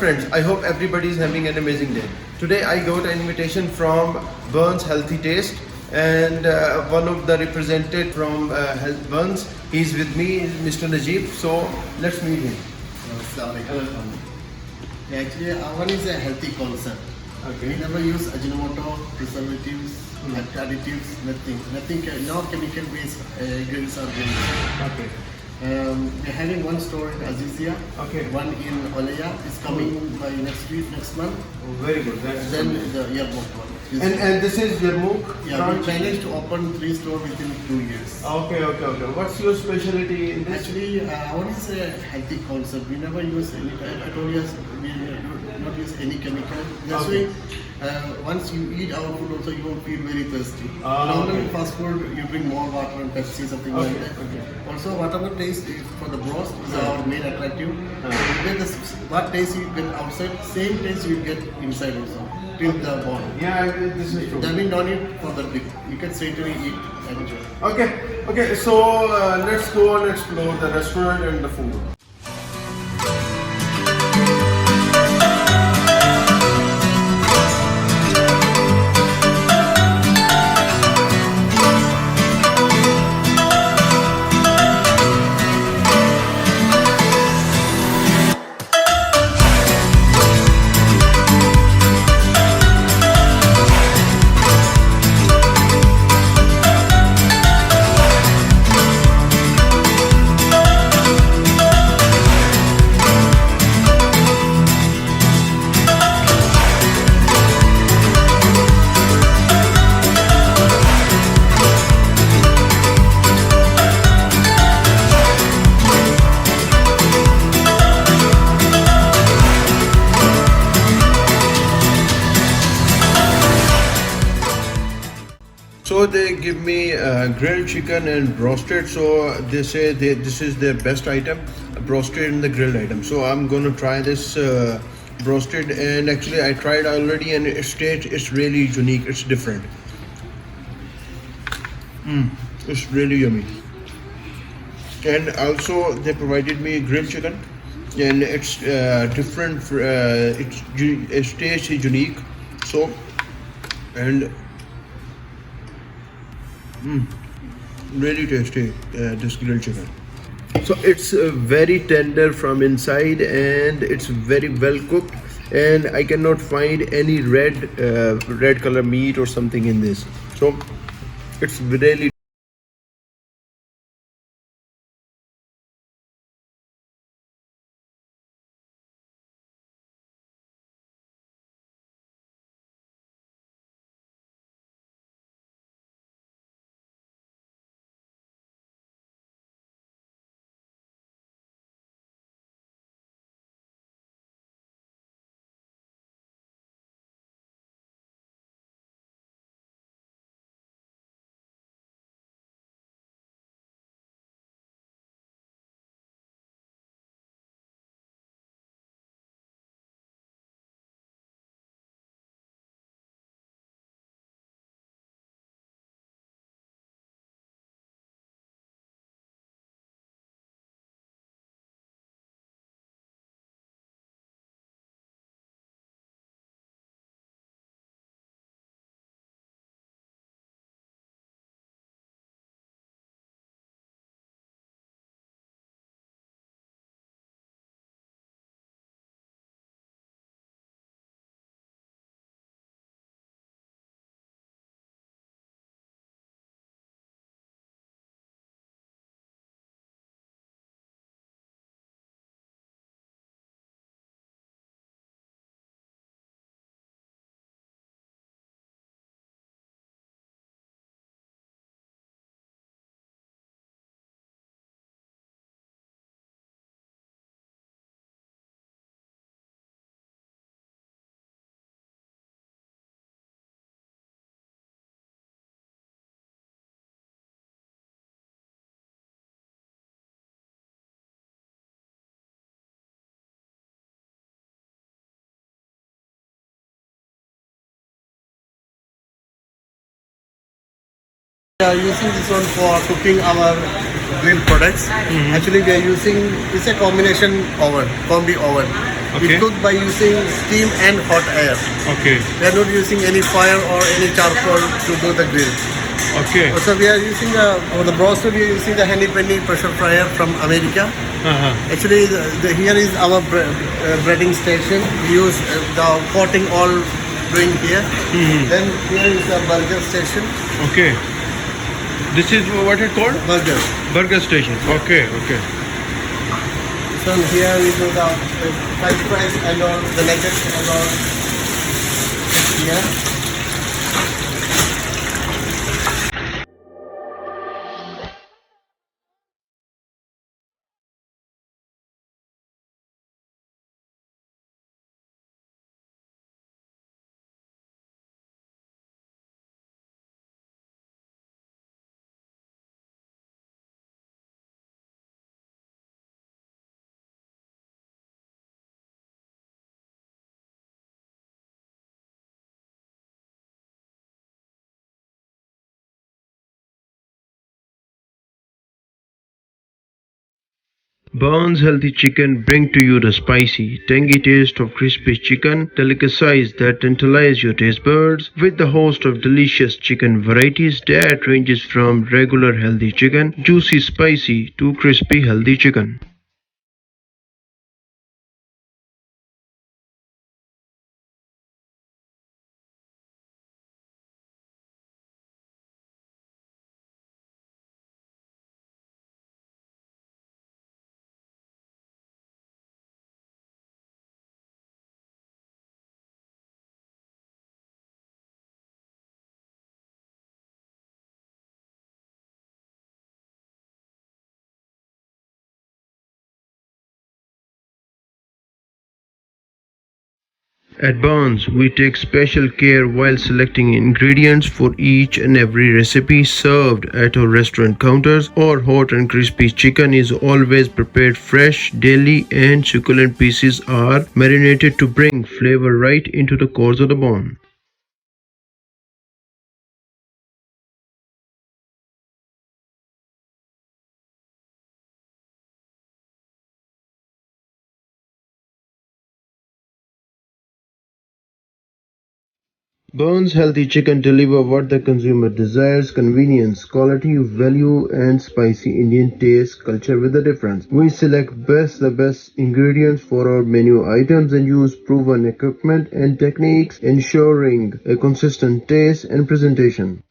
friends, I hope everybody is having an amazing day. Today I got an invitation from BARNS Healthy Taste, and one of the representative from BARNS, he's with me, Mr. Najib. So let's meet him. Assalamualaikum. Actually, our one is a healthy concept. Okay. We never use Ajinomoto, preservatives, additives, nothing, no chemical based ingredients or drinks. Okay. We're having one store in Azesia, Okay. one in Olaya is coming by next month. Oh, very good. That's Then good. the Yarmouk one. And this is Yarmouk? Yeah, we managed to open 3 stores within 2 years. Okay. What's your specialty in this? Actually, what is a healthy concept? We never use any. I told you, we do not use any chemical. That's Okay. why once you eat our food, also you won't feel very thirsty. Ah, Normally, okay. fast food you bring more water and Pepsi, something like Okay, that. okay. Also, whatever taste is for the broast is our main attractive. Ah. You get what taste you get outside, same taste you get inside also till the bone. Yeah, this is true. Then we don't need for the big. You can straight away eat and enjoy. Okay. So let's go and explore the restaurant and the food. So they give me grilled chicken and broasted. So they say this is their best item, broasted and the grilled item. So I'm gonna try this broasted, and actually I tried already, and it's really unique. It's different. It's really yummy. And also they provided me grilled chicken, and it's different. Its taste is unique. So and really tasty, this grilled chicken. So it's very tender from inside, and it's very well cooked, and I cannot find any red color meat or something in this. So it's really We are using this one for cooking our grill products. Actually, we are using, it's a combination oven, combi oven. Okay. We cook by using steam and hot air. Okay. We are not using any fire or any charcoal to do the grill. Okay. So we are using for the broasted, we are using the honey penny pressure fryer from America. Actually, here is our breading station. We use the coating all doing here. Then here is the burger station. Okay. This is what it called? Burger. Burger station. Okay. Okay. So here we do the french fries and all, the nuggets and all. Here. BARNS Healthy Chicken bring to you the spicy, tangy taste of crispy chicken delicacies that tantalize your taste buds with the host of delicious chicken varieties that ranges from regular healthy chicken, juicy spicy to crispy healthy chicken. At Barnes, we take special care while selecting ingredients for each and every recipe served at our restaurant counters. Our hot and crispy chicken is always prepared fresh daily, and succulent pieces are marinated to bring flavor right into the cores of the bone. Burns Healthy Chicken deliver what the consumer desires: convenience, quality, value, and spicy Indian taste culture with a difference. We select the best ingredients for our menu items and use proven equipment and techniques, ensuring a consistent taste and presentation.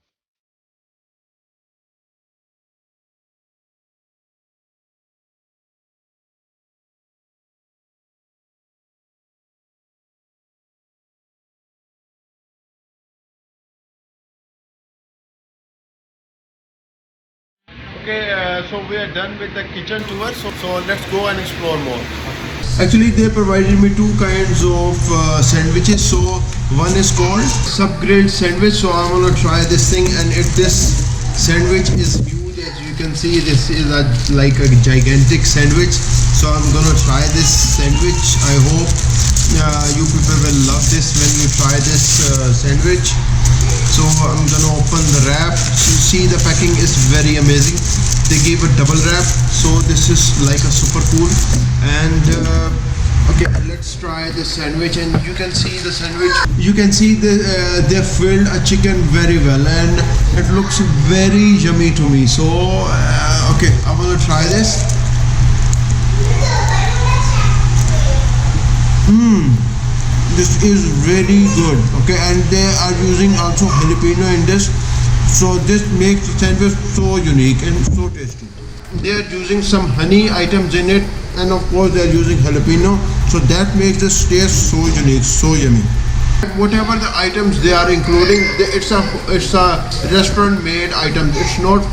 Okay, so we are done with the kitchen tour. So let's go and explore more. Actually, they provided me two kinds of sandwiches. So one is called sub-grilled sandwich. So I'm gonna try this thing, and if this sandwich is huge, as you can see, this is like a gigantic sandwich. So I'm gonna try this sandwich. I hope you people will love this when you try this sandwich. So I'm gonna open the wrap. You see the packing is very amazing. They gave a double wrap, so this is like a super cool. And okay, let's try this sandwich. And you can see the sandwich. You can see they filled a chicken very well, and it looks very yummy to me. So okay, I'm gonna try this. This is really good. Okay, and they are using also jalapeno in this, so this makes the sandwich so unique and so tasty. They are using some honey items in it, and of course they are using jalapeno, so that makes this taste so unique, so yummy. Whatever the items they are including, it's a restaurant made item. It's not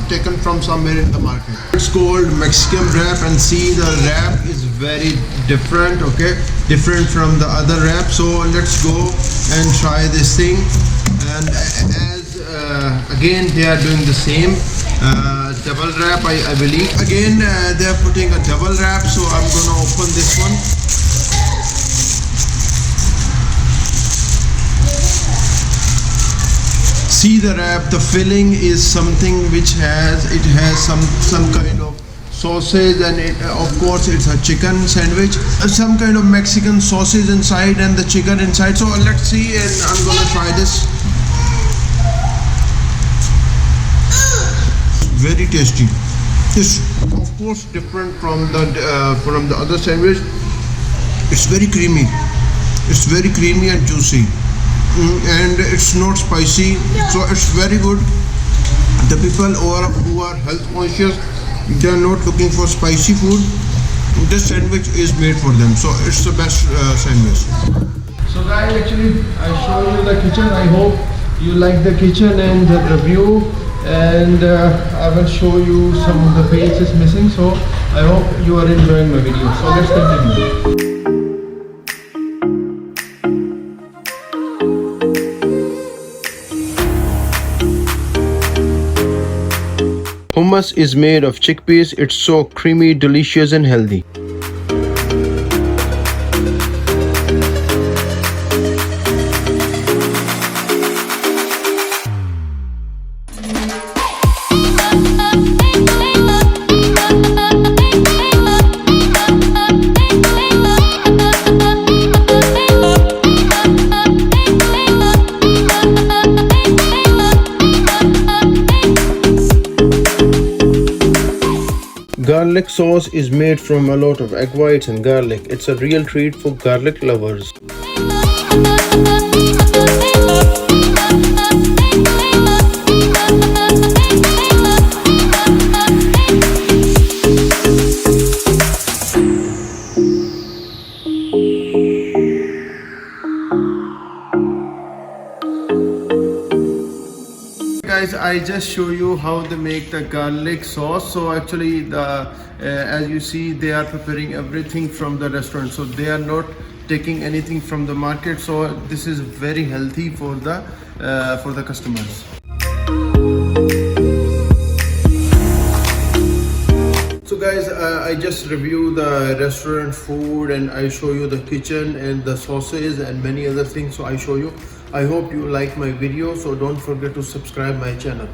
taken from somewhere in the market. It's called Mexican wrap, and see the wrap is very different. Okay, different from the other wrap. So let's go and try this thing. And as again they are doing the same double wrap, I believe. Again they are putting a double wrap. So I'm gonna open this one. see the wrap. The filling is something which has some kind of sausage, and of course it's a chicken sandwich, some kind of Mexican sausage inside and the chicken inside. So let's see, and I'm gonna try this. Very tasty. It's of course different from the other sandwich. It's very creamy. It's very creamy and juicy, and it's not spicy, so it's very good. The people who are health conscious, they are not looking for spicy food, this sandwich is made for them. So it's the best sandwich. So guys, actually I show you the kitchen. I hope you like the kitchen and the review, and I will show you some of the pages missing. So I hope you are enjoying my video. So let's continue. Hummus is made of chickpeas. It's so creamy, delicious and healthy. Garlic sauce is made from a lot of egg whites and garlic. It's a real treat for garlic lovers. Guys, I just show you how they make the garlic sauce. So actually as you see, they are preparing everything from the restaurant, so they are not taking anything from the market. So this is very healthy for the customers. So guys, I just review the restaurant food, and I show you the kitchen and the sauces and many other things. So I show you. I hope you like my video, so don't forget to subscribe my channel.